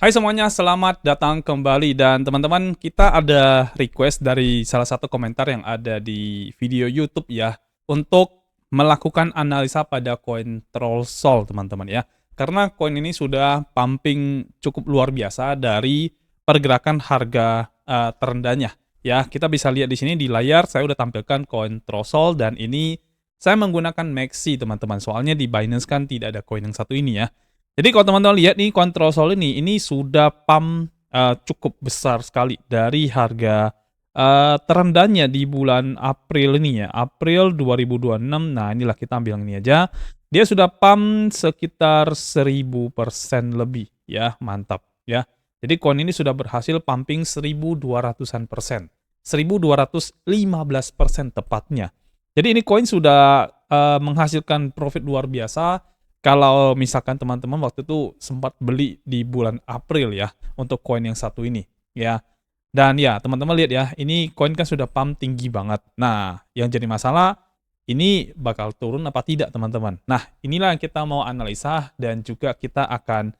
Hai semuanya, selamat datang kembali dan teman-teman kita ada request dari salah satu komentar yang ada di video YouTube ya untuk melakukan analisa pada koin Trollsol teman-teman ya. Karena koin ini sudah pumping cukup luar biasa dari pergerakan harga terendahnya. Ya, kita bisa lihat di sini di layar saya udah tampilkan koin Trollsol dan ini saya menggunakan Maxi teman-teman. Soalnya di Binance kan tidak ada koin yang satu ini ya. Jadi kalau teman-teman lihat nih Control Sol ini sudah pump cukup besar sekali dari harga terendahnya di bulan April ini ya, April 2026. Nah, inilah kita ambil yang ini aja. Dia sudah pump sekitar 1000% lebih ya, mantap ya. Jadi koin ini sudah berhasil pumping 1200-an persen. 1215% tepatnya. Jadi ini koin sudah menghasilkan profit luar biasa kalau misalkan teman-teman waktu itu sempat beli di bulan April ya, untuk koin yang satu ini, ya. Dan ya, teman-teman lihat ya, ini koin kan sudah pump tinggi banget. Nah, yang jadi masalah, ini bakal turun apa tidak, teman-teman? Nah, inilah yang kita mau analisa dan juga kita akan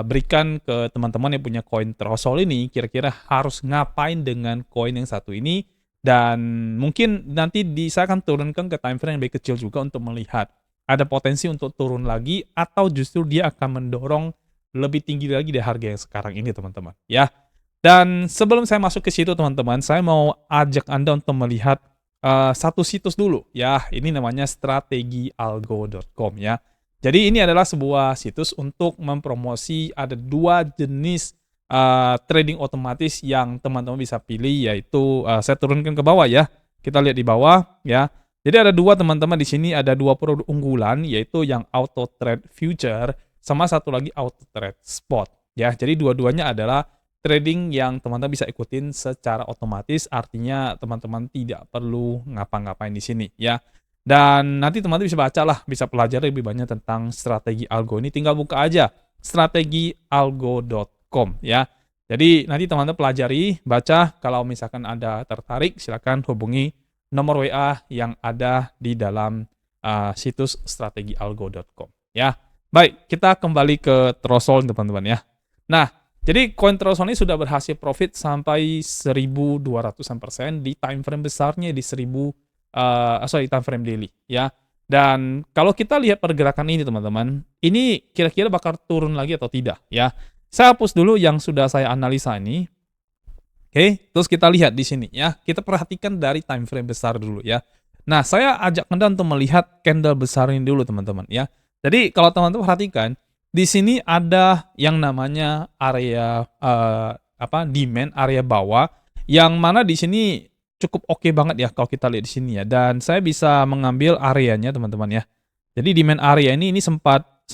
berikan ke teman-teman yang punya koin Trosol ini, kira-kira harus ngapain dengan koin yang satu ini, dan mungkin nanti saya akan turunkan ke time frame yang lebih kecil juga untuk melihat ada potensi untuk turun lagi atau justru dia akan mendorong lebih tinggi lagi dari harga yang sekarang ini teman-teman ya. Dan sebelum saya masuk ke situ teman-teman, saya mau ajak Anda untuk melihat satu situs dulu ya. Ini namanya strategialgo.com ya. Jadi ini adalah sebuah situs untuk mempromosi ada dua jenis trading otomatis yang teman-teman bisa pilih, yaitu saya turunkan ke bawah ya. Kita lihat di bawah ya. Jadi ada dua teman-teman di sini, ada dua produk unggulan, yaitu yang Auto Trade Future sama satu lagi Auto Trade Spot ya. Jadi dua-duanya adalah trading yang teman-teman bisa ikutin secara otomatis, artinya teman-teman tidak perlu ngapa-ngapain di sini ya. Dan nanti teman-teman bisa baca lah, bisa pelajari lebih banyak tentang strategi algo ini, tinggal buka aja strategialgo.com ya. Jadi nanti teman-teman pelajari, baca, kalau misalkan Anda tertarik silakan hubungi nomor WA yang ada di dalam situs strategialgo.com ya. Baik, kita kembali ke Trosol teman-teman ya. Nah, jadi koin Trosol ini sudah berhasil profit sampai 1200% di time frame besarnya di time frame daily ya. Dan kalau kita lihat pergerakan ini teman-teman, ini kira-kira bakal turun lagi atau tidak ya. Saya hapus dulu yang sudah saya analisa ini. Oke, terus kita lihat di sini ya. Kita perhatikan dari time frame besar dulu ya. Nah, saya ajak Anda untuk melihat candle besar ini dulu teman-teman ya. Jadi kalau teman-teman perhatikan, di sini ada yang namanya area demand, area bawah, yang mana di sini cukup oke banget ya kalau kita lihat di sini ya. Dan saya bisa mengambil areanya teman-teman ya. Jadi demand area ini sempat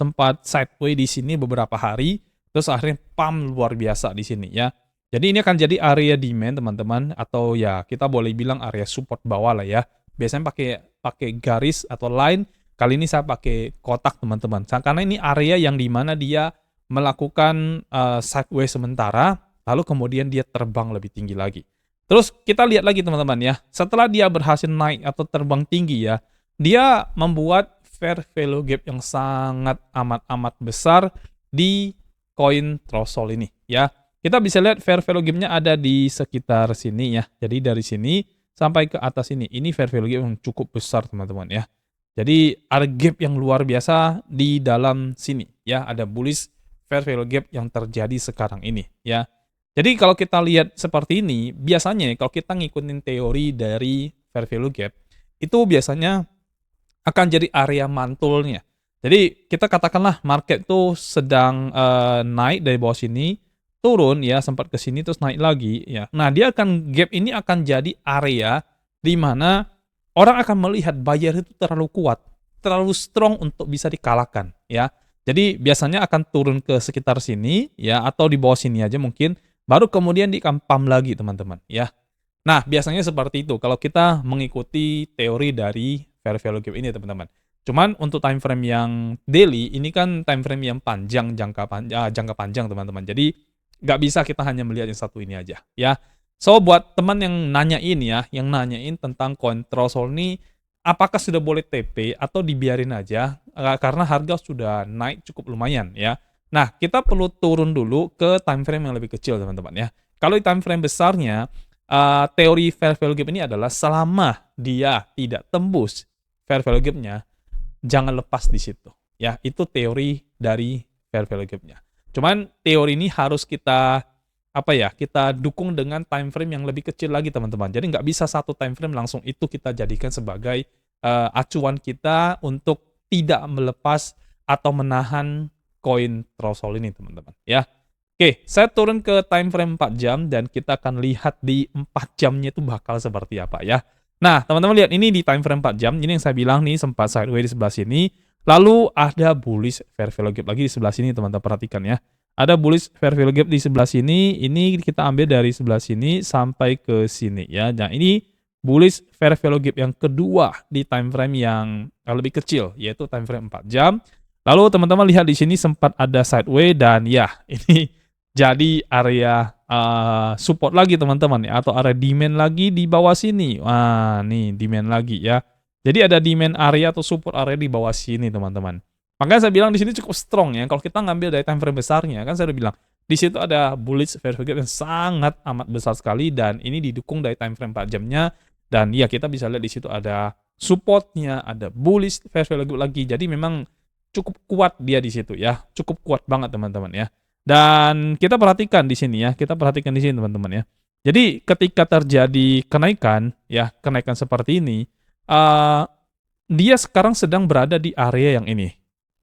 sideways di sini beberapa hari, terus akhirnya pump luar biasa di sini ya. Jadi ini akan jadi area demand teman-teman, atau ya kita boleh bilang area support bawah lah ya. Biasanya pakai garis atau line, kali ini saya pakai kotak teman-teman. Karena ini area yang dimana dia melakukan sideways sementara, lalu kemudian dia terbang lebih tinggi lagi. Terus kita lihat lagi teman-teman ya, setelah dia berhasil naik atau terbang tinggi ya, dia membuat fair value gap yang sangat amat besar di koin Trosol ini ya. Kita bisa lihat fair value gap-nya ada di sekitar sini ya. Jadi dari sini sampai ke atas ini. Ini fair value gap yang cukup besar teman-teman ya. Jadi ada gap yang luar biasa di dalam sini ya. Ada bullish fair value gap yang terjadi sekarang ini ya. Jadi kalau kita lihat seperti ini, biasanya kalau kita ngikutin teori dari fair value gap, itu biasanya akan jadi area mantulnya. Jadi kita katakanlah market tuh sedang naik dari bawah sini, turun ya, sempat ke sini terus naik lagi ya. Nah, gap ini akan jadi area di mana orang akan melihat buyer itu terlalu kuat, terlalu strong untuk bisa dikalahkan ya. Jadi biasanya akan turun ke sekitar sini ya, atau di bawah sini aja mungkin, baru kemudian dikampam lagi teman-teman ya. Nah, biasanya seperti itu kalau kita mengikuti teori dari fair value gap ini teman-teman. Cuman untuk time frame yang daily, ini kan time frame yang panjang, jangka panjang teman-teman. Jadi nggak bisa kita hanya melihat yang satu ini aja ya. So buat teman yang nanyain ya, yang nanyain tentang koin Trosol ini apakah sudah boleh TP atau dibiarin aja karena harga sudah naik cukup lumayan ya. Nah, kita perlu turun dulu ke time frame yang lebih kecil, teman-teman ya. Kalau di time frame besarnya, teori fair value gap ini adalah selama dia tidak tembus fair value gap-nya, jangan lepas di situ. Ya, itu teori dari fair value gap-nya. Cuman teori ini harus kita kita dukung dengan time frame yang lebih kecil lagi, teman-teman. Jadi nggak bisa satu time frame langsung itu kita jadikan sebagai acuan kita untuk tidak melepas atau menahan koin threshold ini, teman-teman. Ya, oke, saya turun ke time frame 4 jam dan kita akan lihat di 4 jamnya itu bakal seperti apa ya. Nah, teman-teman lihat ini di time frame 4 jam, ini yang saya bilang nih sempat sideways di sebelah sini. Lalu ada bullish fair value gap lagi di sebelah sini, teman-teman perhatikan ya. Ada bullish fair value gap di sebelah sini, ini kita ambil dari sebelah sini sampai ke sini ya. Nah, ini bullish fair value gap yang kedua di time frame yang lebih kecil, yaitu time frame 4 jam. Lalu teman-teman lihat di sini sempat ada sideways dan ya, ini jadi area support lagi teman-teman ya, atau area demand lagi di bawah sini. Wah, nih demand lagi ya. Jadi ada demand area atau support area di bawah sini, teman-teman. Makanya saya bilang di sini cukup strong ya. Kalau kita ngambil dari time frame besarnya, kan saya udah bilang di situ ada bullish fair value gap yang sangat amat besar sekali dan ini didukung dari time frame 4 jamnya dan ya kita bisa lihat di situ ada supportnya, ada bullish fair value gap lagi. Jadi memang cukup kuat dia di situ ya. Cukup kuat banget, teman-teman ya. Dan kita perhatikan di sini ya. Kita perhatikan di sini, teman-teman ya. Jadi ketika terjadi kenaikan ya, kenaikan seperti ini, dia sekarang sedang berada di area yang ini.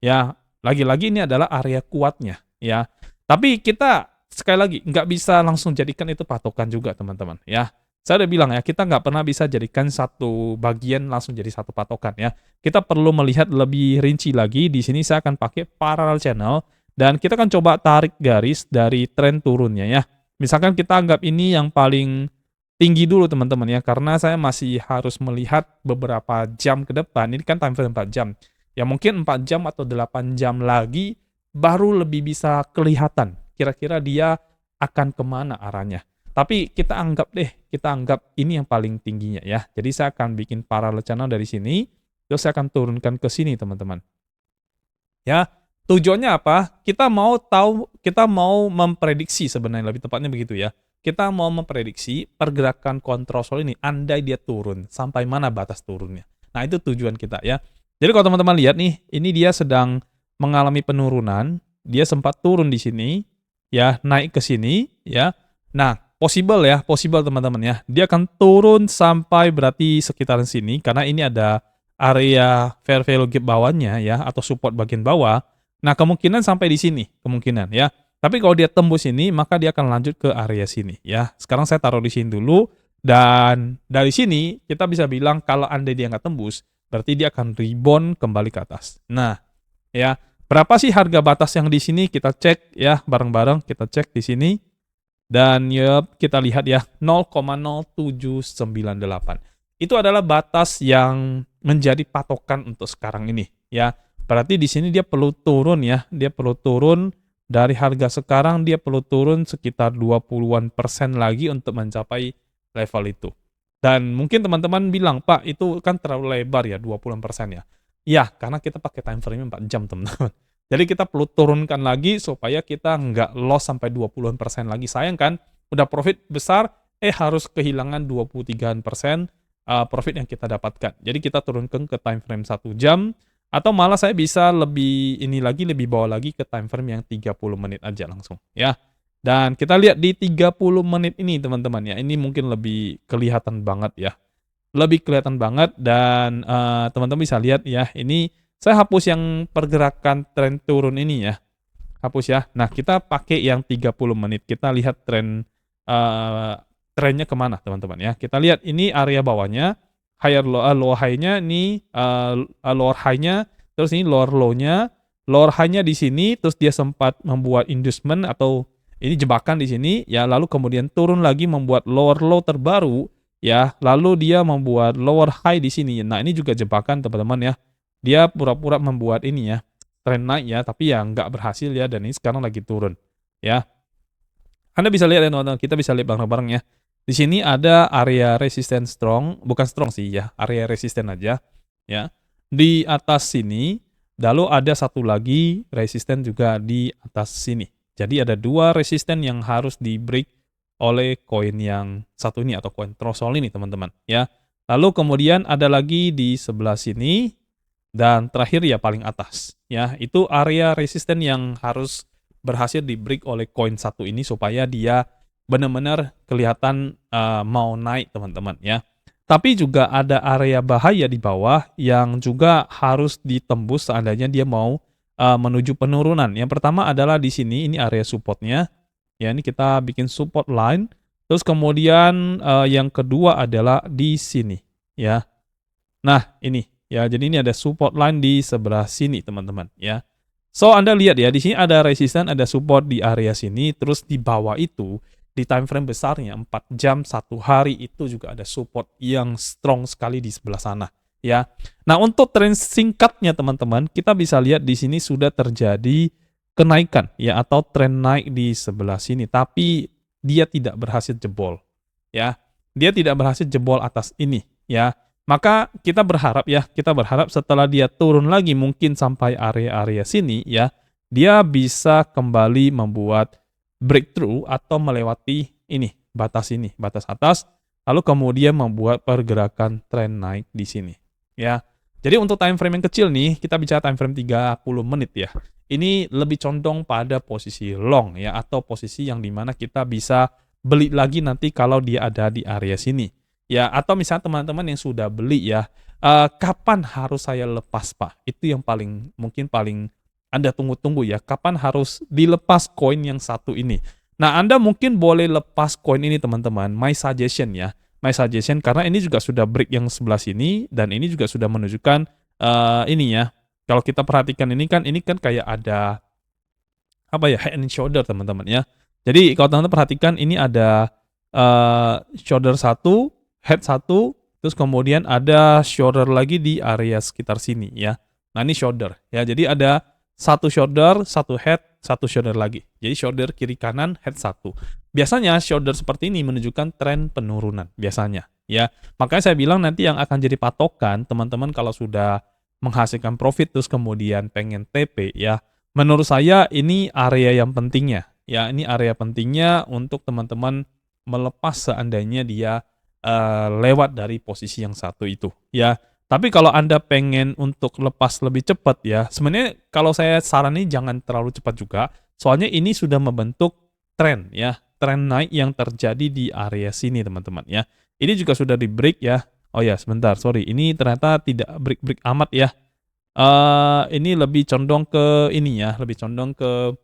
Ya, lagi-lagi ini adalah area kuatnya, ya. Tapi kita sekali lagi nggak bisa langsung jadikan itu patokan juga, teman-teman, ya. Saya udah bilang ya, kita nggak pernah bisa jadikan satu bagian langsung jadi satu patokan ya. Kita perlu melihat lebih rinci lagi. Di sini saya akan pakai parallel channel dan kita akan coba tarik garis dari tren turunnya ya. Misalkan kita anggap ini yang paling tinggi dulu, teman-teman ya, karena saya masih harus melihat beberapa jam ke depan. Ini kan time frame 4 jam. Ya mungkin 4 jam atau 8 jam lagi baru lebih bisa kelihatan kira-kira dia akan kemana arahnya. Tapi kita anggap ini yang paling tingginya ya. Jadi saya akan bikin parallel channel dari sini, terus saya akan turunkan ke sini, teman-teman. Ya, tujuannya apa? Kita mau memprediksi sebenarnya, lebih tepatnya begitu ya. Kita mau memprediksi pergerakan kontrol ini andai dia turun, sampai mana batas turunnya. Nah, itu tujuan kita ya. Jadi kalau teman-teman lihat nih, ini dia sedang mengalami penurunan, dia sempat turun di sini, ya, naik ke sini, ya. Nah, possible teman-teman ya. Dia akan turun sampai berarti sekitaran sini, karena ini ada area fair value gap bawahnya ya, atau support bagian bawah. Nah, kemungkinan sampai di sini, kemungkinan ya. Tapi kalau dia tembus ini, maka dia akan lanjut ke area sini ya. Sekarang saya taruh di sini dulu, dan dari sini kita bisa bilang kalau andai dia nggak tembus, berarti dia akan rebound kembali ke atas. Nah, ya, berapa sih harga batas yang di sini? Kita cek ya, bareng-bareng kita cek di sini. Dan ya, kita lihat ya, 0,0798. Itu adalah batas yang menjadi patokan untuk sekarang ini ya. Berarti di sini dia perlu turun ya, dia perlu turun dari harga sekarang, dia perlu turun sekitar 20-an% lagi untuk mencapai level itu. Dan mungkin teman-teman bilang, Pak, itu kan terlalu lebar ya, 20% ya. Ya, karena kita pakai time frame 4 jam, teman-teman. Jadi kita perlu turunkan lagi supaya kita nggak loss sampai 20% lagi. Sayang kan, udah profit besar, harus kehilangan 23% profit yang kita dapatkan. Jadi kita turunkan ke time frame 1 jam, atau malah saya bisa lebih bawa lagi ke time frame yang 30 menit aja langsung ya. Dan kita lihat di 30 menit ini, teman-teman ya, ini mungkin lebih kelihatan banget ya. Lebih kelihatan banget dan teman-teman bisa lihat ya, ini saya hapus yang pergerakan tren turun ini ya. Hapus ya. Nah, kita pakai yang 30 menit. Kita lihat trennya kemana, teman-teman ya. Kita lihat ini area bawahnya, lower high-nya ini, lower high-nya, terus ini lower low-nya. Lower high-nya di sini, terus dia sempat membuat inducement atau ini jebakan di sini ya, lalu kemudian turun lagi membuat lower low terbaru ya, lalu dia membuat lower high di sini. Nah, ini juga jebakan, teman-teman ya. Dia pura-pura membuat ini ya, tren naik ya, tapi ya nggak berhasil ya, dan ini sekarang lagi turun ya. Anda bisa lihat ya, teman-teman, kita bisa lihat bareng-bareng ya. Di sini ada area resisten strong, bukan strong sih ya, area resisten aja ya. Di atas sini Lalu ada satu lagi resisten juga di atas sini. Jadi ada 2 resisten yang harus di break oleh koin yang satu ini atau koin Trosol ini teman-teman ya. Lalu kemudian ada lagi di sebelah sini dan terakhir ya paling atas ya. Itu area resisten yang harus berhasil di break oleh koin satu ini supaya dia benar-benar kelihatan mau naik teman-teman ya. Tapi juga ada area bahaya di bawah yang juga harus ditembus seandainya dia mau menuju penurunan. Yang pertama adalah di sini, ini area supportnya. Ya, ini kita bikin support line. Terus kemudian yang kedua adalah di sini. Ya. Nah, ini. Ya, jadi ini ada support line di sebelah sini, teman-teman. Ya. So, Anda lihat ya, di sini ada resisten, ada support di area sini. Terus di bawah itu, di time frame besarnya 4 jam 1 hari itu juga ada support yang strong sekali di sebelah sana ya. Nah, untuk tren singkatnya teman-teman, kita bisa lihat di sini sudah terjadi kenaikan ya atau tren naik di sebelah sini tapi dia tidak berhasil jebol ya. Dia tidak berhasil jebol atas ini ya. Maka kita berharap setelah dia turun lagi mungkin sampai area-area sini ya, dia bisa kembali membuat breakthrough atau melewati ini, batas atas, lalu kemudian membuat pergerakan tren naik di sini, ya. Jadi untuk time frame yang kecil nih, kita bicara time frame 30 menit ya. Ini lebih condong pada posisi long ya, atau posisi yang dimana kita bisa beli lagi nanti kalau dia ada di area sini. Ya, atau misalnya teman-teman yang sudah beli ya, kapan harus saya lepas Pak? Itu yang mungkin paling Anda tunggu-tunggu ya, kapan harus dilepas koin yang satu ini. Nah, Anda mungkin boleh lepas koin ini teman-teman, my suggestion ya. My suggestion karena ini juga sudah break yang sebelah sini dan ini juga sudah menunjukkan ini ya. Kalau kita perhatikan ini kan kayak ada apa ya, head and shoulder teman-teman ya. Jadi kalau teman-teman perhatikan ini ada shoulder 1, head 1, terus kemudian ada shoulder lagi di area sekitar sini ya. Nah, ini shoulder ya. Jadi ada satu shoulder, satu head, satu shoulder lagi. Jadi shoulder kiri kanan, head 1. Biasanya shoulder seperti ini menunjukkan tren penurunan biasanya ya. Makanya saya bilang nanti yang akan jadi patokan teman-teman kalau sudah menghasilkan profit terus kemudian pengen TP ya. Menurut saya ini area yang pentingnya ya. Ini area pentingnya untuk teman-teman melepas seandainya dia lewat dari posisi yang satu itu ya. Tapi kalau Anda pengen untuk lepas lebih cepat ya, sebenarnya kalau saya saranin jangan terlalu cepat juga, soalnya ini sudah membentuk tren ya, tren naik yang terjadi di area sini teman-teman ya. Ini juga sudah di break ya. Oh ya, sebentar, sorry, ini ternyata tidak break amat ya. Ini lebih condong ke ini ya, lebih condong ke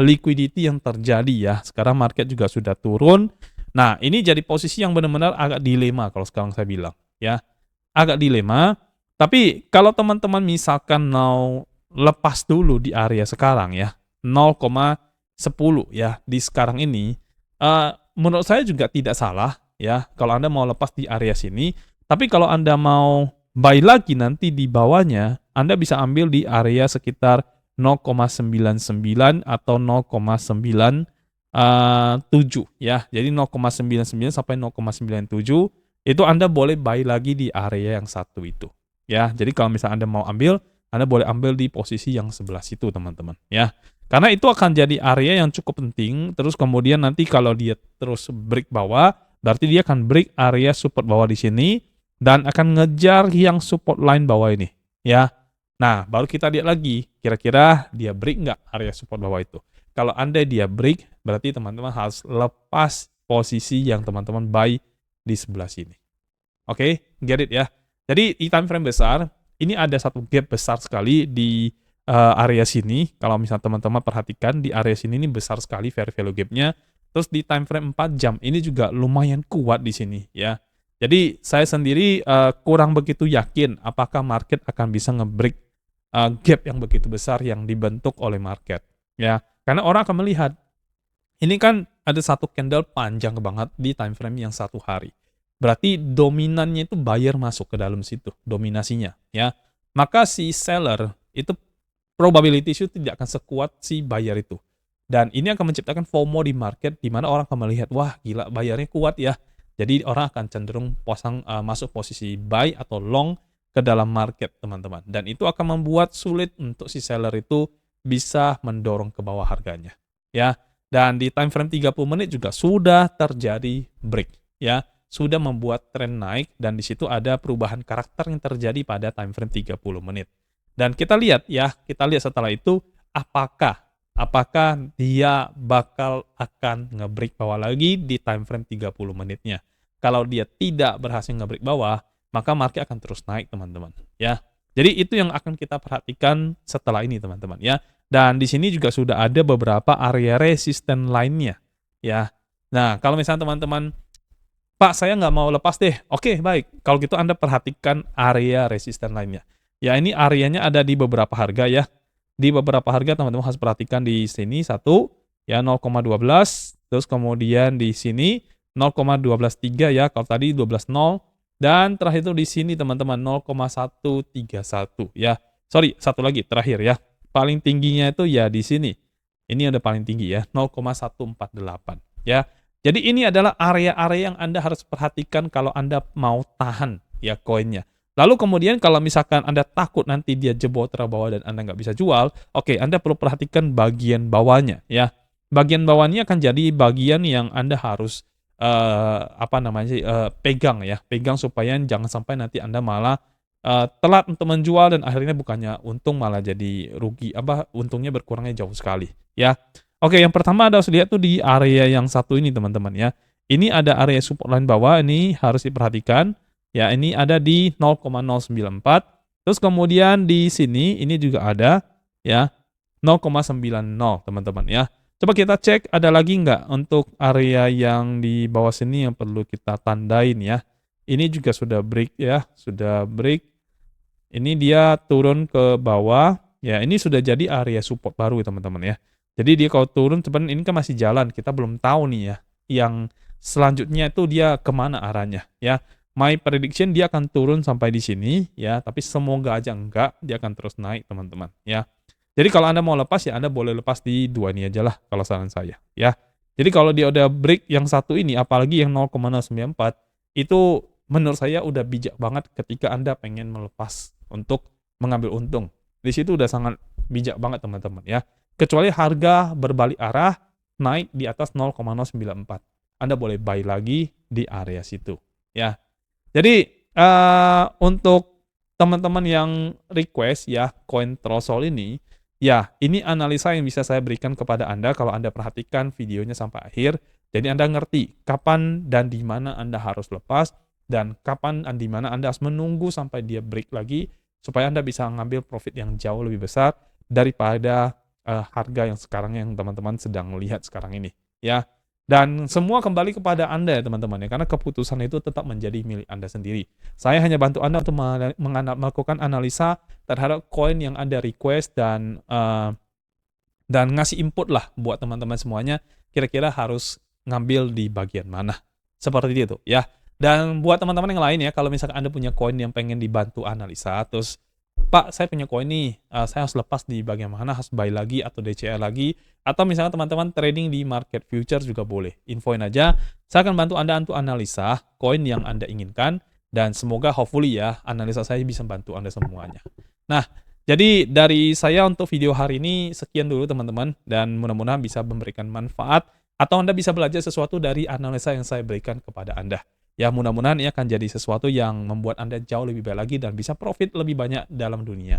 liquidity yang terjadi ya. Sekarang market juga sudah turun. Nah, ini jadi posisi yang benar-benar agak dilema kalau sekarang saya bilang ya. Agak dilema, tapi kalau teman-teman misalkan mau lepas dulu di area sekarang ya, 0,10 ya di sekarang ini, menurut saya juga tidak salah ya kalau Anda mau lepas di area sini, tapi kalau Anda mau buy lagi nanti di bawahnya, Anda bisa ambil di area sekitar 0,99 atau 0,97 ya. Jadi 0,99 sampai 0,97 itu Anda boleh buy lagi di area yang satu itu. Ya, jadi kalau misalnya Anda mau ambil, Anda boleh ambil di posisi yang sebelah situ, teman-teman. Ya, karena itu akan jadi area yang cukup penting. Terus kemudian nanti kalau dia terus break bawah, berarti dia akan break area support bawah di sini dan akan ngejar yang support line bawah ini. Ya, nah baru kita lihat lagi, kira-kira dia break nggak area support bawah itu. Kalau Anda dia break, berarti teman-teman harus lepas posisi yang teman-teman buy di sebelah sini. Oke, get it ya. Jadi di time frame besar, ini ada satu gap besar sekali di area sini. Kalau misalnya teman-teman perhatikan di area sini ini besar sekali fair value gap-nya. Terus di time frame 4 jam ini juga lumayan kuat di sini ya. Jadi saya sendiri kurang begitu yakin apakah market akan bisa nge-break gap yang begitu besar yang dibentuk oleh market ya. Karena orang akan melihat ini kan ada satu candle panjang banget di time frame yang 1 hari. Berarti dominannya itu buyer masuk ke dalam situ, dominasinya ya. Maka si seller itu probability itu tidak akan sekuat si buyer itu. Dan ini akan menciptakan FOMO di market di mana orang akan melihat, wah gila bayarnya kuat ya. Jadi orang akan cenderung masuk posisi buy atau long ke dalam market, teman-teman. Dan itu akan membuat sulit untuk si seller itu bisa mendorong ke bawah harganya. Ya. Dan di time frame 30 menit juga sudah terjadi break. Ya. Sudah membuat tren naik dan di situ ada perubahan karakter yang terjadi pada time frame 30 menit. Dan kita lihat ya, kita lihat setelah itu apakah dia bakal akan nge-break bawah lagi di time frame 30 menitnya. Kalau dia tidak berhasil nge-break bawah, maka market akan terus naik, teman-teman, ya. Jadi itu yang akan kita perhatikan setelah ini, teman-teman, ya. Dan di sini juga sudah ada beberapa area resisten lainnya, ya. Nah, kalau misalnya teman-teman, Pak, saya nggak mau lepas deh. Oke, baik. Kalau gitu Anda perhatikan area resisten lainnya. Ya, ini areanya ada di beberapa harga ya. Di beberapa harga teman-teman harus perhatikan di sini satu ya 0,12, terus kemudian di sini 0,123 ya. Kalau tadi 12,0 dan terakhir itu di sini teman-teman 0,131 ya. Sorry, satu lagi terakhir ya. Paling tingginya itu ya di sini. Ini udah paling tinggi ya, 0,148 ya. Jadi ini adalah area-area yang Anda harus perhatikan kalau Anda mau tahan ya koinnya. Lalu kemudian kalau misalkan Anda takut nanti dia jebol terbawah dan Anda nggak bisa jual, oke, Anda perlu perhatikan bagian bawahnya ya. Bagian bawahnya akan jadi bagian yang Anda harus pegang ya, pegang supaya jangan sampai nanti Anda malah telat untuk menjual dan akhirnya bukannya untung malah jadi rugi, untungnya berkurangnya jauh sekali ya. Oke, yang pertama Anda harus lihat tuh di area yang satu ini teman-teman ya. Ini ada area support line bawah, ini harus diperhatikan. Ya, ini ada di 0,094. Terus kemudian di sini, ini juga ada ya 0,90 teman-teman ya. Coba kita cek ada lagi nggak untuk area yang di bawah sini yang perlu kita tandain ya. Ini juga sudah break ya, sudah break. Ini dia turun ke bawah. Ya, ini sudah jadi area support baru teman-teman ya. Jadi dia kalau turun, sebenarnya ini kan masih jalan, kita belum tahu nih ya, yang selanjutnya itu dia kemana arahnya ya. My prediction dia akan turun sampai di sini ya, tapi semoga aja enggak, dia akan terus naik teman-teman ya. Jadi kalau Anda mau lepas ya Anda boleh lepas di dua ini aja lah kalau saran saya ya. Jadi kalau dia udah break yang satu ini, apalagi yang 0,094, itu menurut saya udah bijak banget ketika Anda pengen melepas untuk mengambil untung. Di situ udah sangat bijak banget teman-teman ya. Kecuali harga berbalik arah naik di atas 0,094. Anda boleh buy lagi di area situ. Ya. Jadi untuk teman-teman yang request ya coin Trosol ini, ya ini analisa yang bisa saya berikan kepada Anda kalau Anda perhatikan videonya sampai akhir. Jadi Anda ngerti kapan dan di mana Anda harus lepas dan kapan dan di mana Anda harus menunggu sampai dia break lagi supaya Anda bisa ngambil profit yang jauh lebih besar daripada harga yang sekarang yang teman-teman sedang lihat sekarang ini ya. Dan semua kembali kepada Anda ya teman-teman ya, karena keputusan itu tetap menjadi milik Anda sendiri. Saya hanya bantu Anda untuk melakukan analisa terhadap koin yang Anda request dan ngasih input lah buat teman-teman semuanya kira-kira harus ngambil di bagian mana. Seperti itu ya. Dan buat teman-teman yang lain ya, kalau misalkan Anda punya koin yang pengen dibantu analisa, terus Pak, saya punya koin nih, saya harus lepas di bagian mana, harus buy lagi atau DCA lagi, atau misalnya teman-teman trading di market future juga boleh. Infoin aja, saya akan bantu Anda untuk analisa koin yang Anda inginkan, dan semoga hopefully ya, analisa saya bisa bantu Anda semuanya. Nah, jadi dari saya untuk video hari ini, sekian dulu teman-teman, dan mudah-mudahan bisa memberikan manfaat, atau Anda bisa belajar sesuatu dari analisa yang saya berikan kepada Anda. Ya mudah-mudahan ini akan jadi sesuatu yang membuat Anda jauh lebih baik lagi dan bisa profit lebih banyak dalam dunia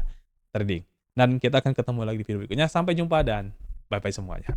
trading. Dan kita akan ketemu lagi di video berikutnya. Sampai jumpa dan bye-bye semuanya.